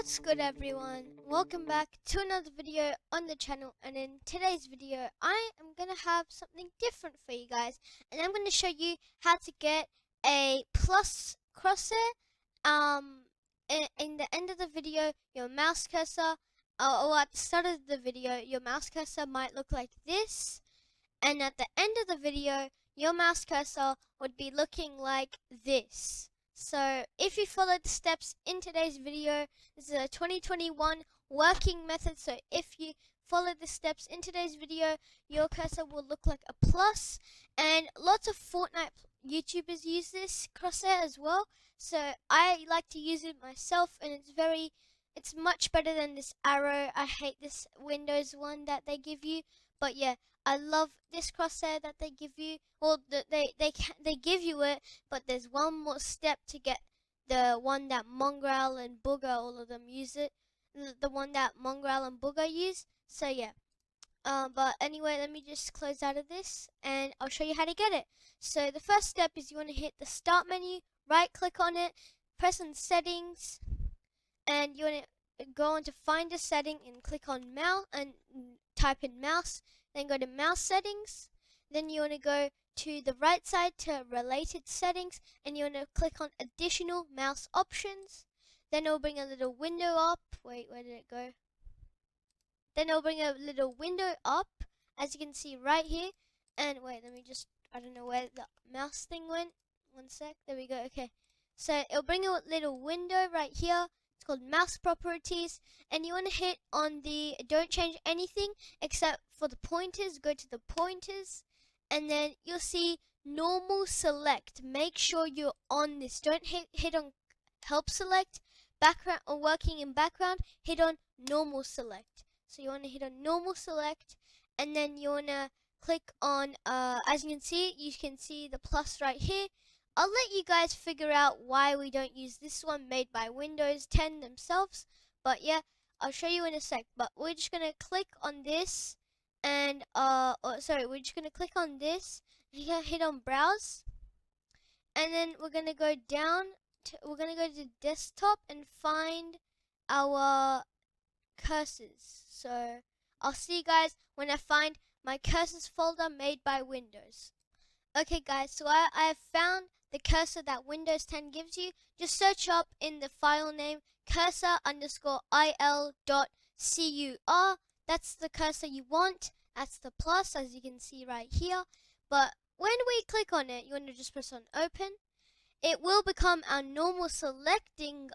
What's good, everyone? Welcome back to another video on the channel, and in today's video I am gonna have something different for you guys, and I'm gonna show you how to get a plus crosshair. In the end of the video, your mouse cursor, or at the start of the video, your mouse cursor might look like this, and at the end of the video your mouse cursor would be looking like this. So if you follow the steps in today's video, this is a 2021 working method. So if you follow the steps in today's video, your cursor will look like a plus. And lots of Fortnite YouTubers use this crosshair as well. So I like to use it myself, and it's much better than this arrow. I hate this Windows one that they give you, but yeah, I love this crosshair that they give you. Well, they give you it, but there's one more step to get the one that Mongraal and Bugha, all of them use it. The one that Mongraal and Bugha use. So yeah. But anyway, let me just close out of this, and I'll show you how to get it. So the first step is you want to hit the Start menu, right click on it, press on Settings, and you want to go on to Find a Setting and click on Mouse and type in Mouse. Then go to Mouse Settings. Then you want to go to the right side to Related Settings, and you want to click on Additional Mouse Options. Then it'll bring a little window up. Wait, where did it go? Then it'll bring a little window up, as you can see right here. And wait, let me just, I don't know where the mouse thing went. One sec, there we go, okay. So it'll bring a little window right here. It's called Mouse Properties, and you want to hit on the don't change anything except for the pointers. Go to the pointers, and then you'll see normal select. Make sure you're on this. Don't hit on help select, background or working in background. Hit on normal select. So you want to hit on normal select, and then you want to click on as you can see the plus right here. I'll let you guys figure out why we don't use this one made by Windows 10 themselves. But yeah, I'll show you in a sec. But we're just going to click on this, and we're just going to click on this. You're going to hit on Browse, and then we're going to go down we're going to go to Desktop and find our cursors. So I'll see you guys when I find my cursors folder made by Windows. Okay guys, so I have found the cursor that Windows 10 gives you. Just search up in the file name cursor_il.cur. That's the cursor you want. That's the plus, as you can see right here. But when we click on it, you want to just press on open. It will become our normal selecting,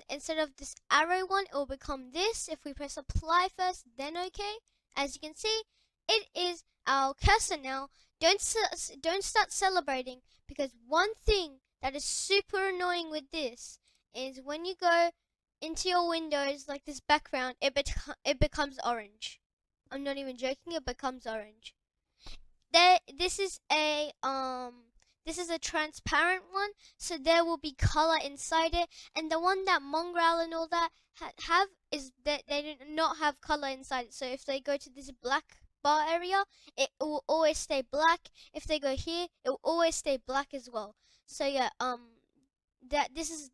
instead of this arrow one, it will become this. If we press apply first, then okay. As you can see, it is our cursor now. Don't start celebrating, because one thing that is super annoying with this is when you go into your Windows, like this background, it becomes orange. I'm not even joking, it becomes orange. This is a transparent one, so there will be color inside it, and the one that Mongraal and all that have is that they do not have color inside it. So if they go to this black bar area, it will always stay black. If they go here, it will always stay black as well. So yeah, this is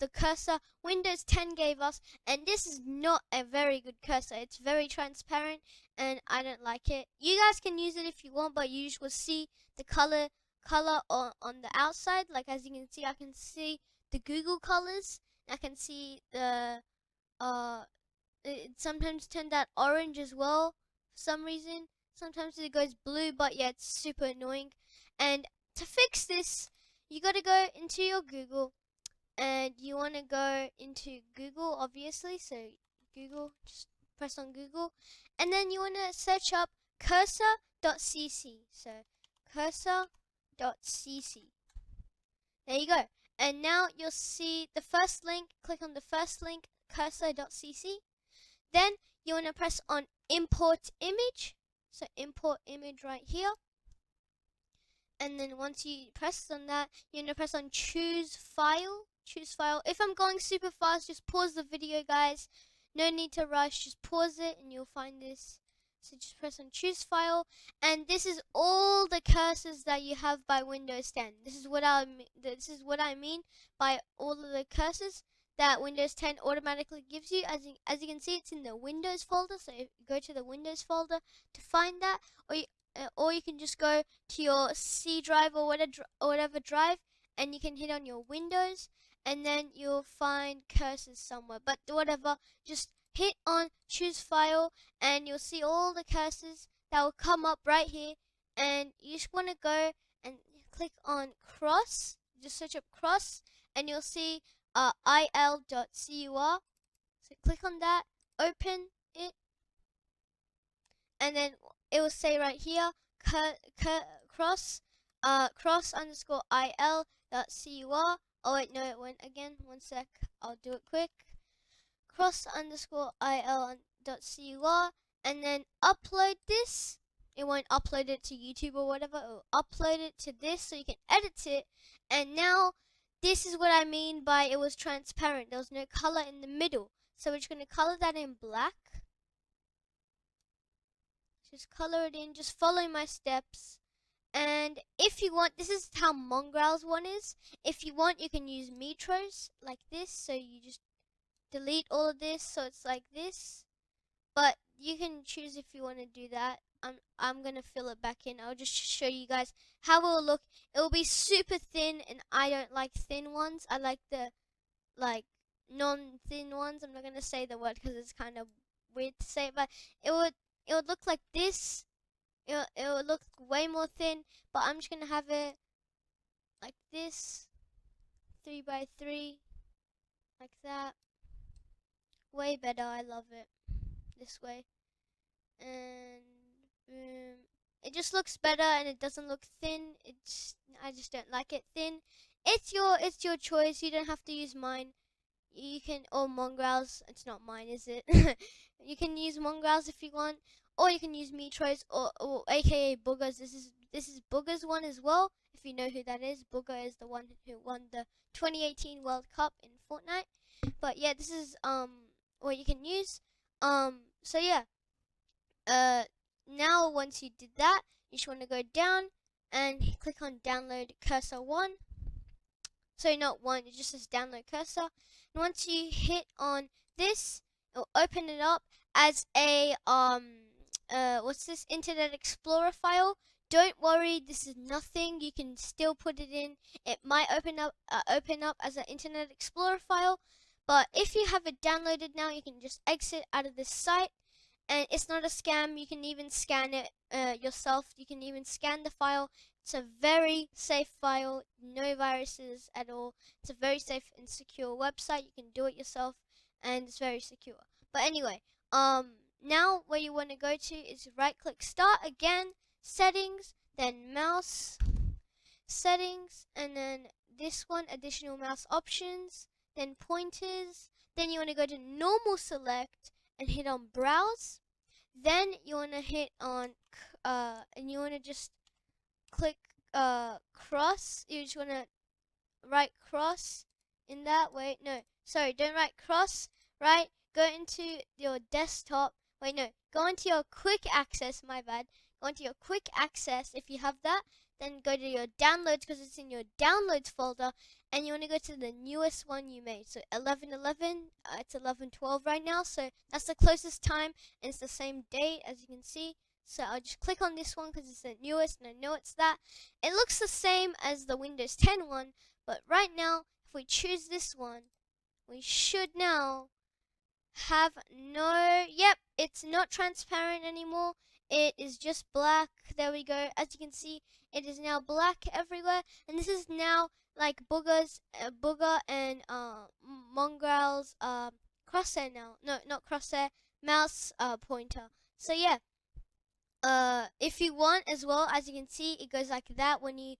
the cursor Windows 10 gave us, and this is not a very good cursor. It's very transparent, and I don't like it. You guys can use it if you want, but you just will see the color on the outside. Like as you can see, I can see the Google colors. I can see the it sometimes turned out orange as well for some reason. Sometimes it goes blue, but yeah, it's super annoying. And to fix this, you gotta go into your Google, and you wanna go into Google, obviously. So Google, just press on Google, and then you wanna search up cursor.cc. So cursor.cc. There you go. And now you'll see the first link. Click on the first link, cursor.cc. Then you want to press on import image. So import image right here. And then once you press on that, you want to press on choose file. Choose file. If I'm going super fast, just pause the video, guys. No need to rush. Just pause it and you'll find this. So just press on choose file, and this is all the cursors that you have by Windows 10. This is what I mean by all of the cursors. that Windows 10 automatically gives you. As you can see, it's in the Windows folder. So if you go to the Windows folder to find that, or you can just go to your C drive or whatever drive, and you can hit on your Windows, and then you'll find cursors somewhere. But whatever, just hit on choose file, and you'll see all the cursors that will come up right here. And you just want to go and click on cross. Just search up cross, and you'll see il.cur. So click on that, open it, and then it will say right here cross underscore il.cur. Oh wait, no, it went again. One sec, I'll do it quick. Cross underscore il.cur, and then upload this. It won't upload it to YouTube or whatever. It will upload it to this so you can edit it. And now this is what I mean by it was transparent. There was no color in the middle. So we're just going to color that in black. Just color it in. Just follow my steps. And if you want, this is how Mongraal's one is. If you want, you can use Metros like this. So you just delete all of this so it's like this. But you can choose if you want to do that. I'm gonna fill it back in. I'll just show you guys how it will look. It will be super thin, and I don't like thin ones. I like the non-thin ones. I'm not gonna say the word because it's kind of weird to say it, but it would look like this. It would look way more thin, but I'm just gonna have it like this, 3x3, like that. Way better. I love it this way. And boom, it just looks better, and it doesn't look thin. I just don't like it thin. It's your choice. You don't have to use mine. You can, or Mongraal's. It's not mine, is it? You can use Mongraal's if you want, or you can use Metros, or aka Boogha's. This is Boogha's one as well. If you know who that is, Bugha is the one who won the 2018 World Cup in Fortnite. But yeah, this is what you can use. So yeah. Now once you did that, you just want to go down and click on download cursor 1. So not 1, it just says download cursor. And once you hit on this, it'll open it up as a what's this, Internet Explorer file. Don't worry, this is nothing. You can still put it in. It might open up as an Internet Explorer file, but if you have it downloaded now, you can just exit out of this site. And it's not a scam. You can even scan it yourself. You can even scan the file. It's a very safe file, no viruses at all. It's a very safe and secure website. You can do it yourself, and it's very secure. But anyway, now where you want to go to is right-click Start again, Settings, then Mouse, Settings, and then this one, Additional Mouse Options, then Pointers. Then you want to go to Normal Select and hit on Browse. Then you want to hit on and you want to just click cross. You just want to right cross in that way. No, sorry, don't right cross. Right, go into your desktop. Wait, no, go into your quick access. My bad. Go into your quick access if you have that. Then go to your downloads because it's in your downloads folder, and you want to go to the newest one you made. So 11:11, it's 11:12 right now, so that's the closest time, and it's the same date as you can see. So I'll just click on this one because it's the newest, and I know it's that. It looks the same as the Windows 10 one, but right now, if we choose this one, we should now have no, yep, it's not transparent anymore. It is just black. There we go. As you can see, it is now black everywhere, and this is now like Bugha and Mongraal's crosshair now. No, not crosshair, mouse pointer. So yeah, if you want as well, as you can see, it goes like that when you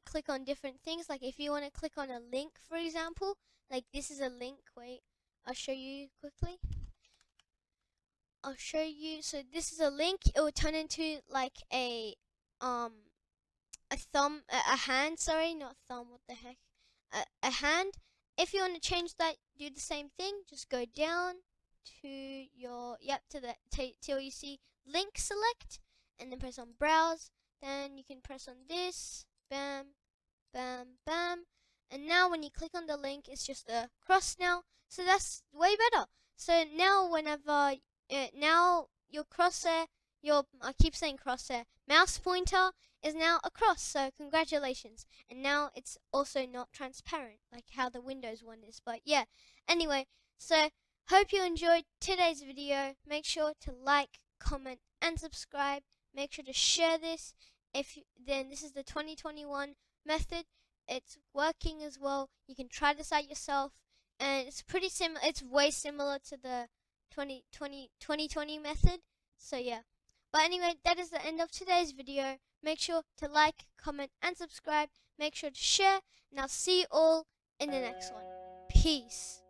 click on different things. Like if you want to click on a link, for example, like this is a link. Wait, I'll show you quickly. I'll show you. So this is a link. It will turn into like a thumb, a hand. Sorry, not thumb. What the heck? A hand. If you want to change that, do the same thing. Just go down to your to the till you see link select, and then press on browse. Then you can press on this. Bam, bam, bam. and now when you click on the link, it's just a cross now. So that's way better. So now whenever now your crosshair, your I keep saying crosshair, mouse pointer is now a cross. So congratulations. And now it's also not transparent like how the Windows one is. But yeah, anyway, so hope you enjoyed today's video. Make sure to like, comment, and subscribe. Make sure to share this. Then this is the 2021 method. It's working as well. You can try this out yourself, and it's pretty similar. It's way similar to the 2020 method. So yeah. But anyway, that is the end of today's video. Make sure to like, comment, and subscribe. Make sure to share, and I'll see you all in the next one. Peace.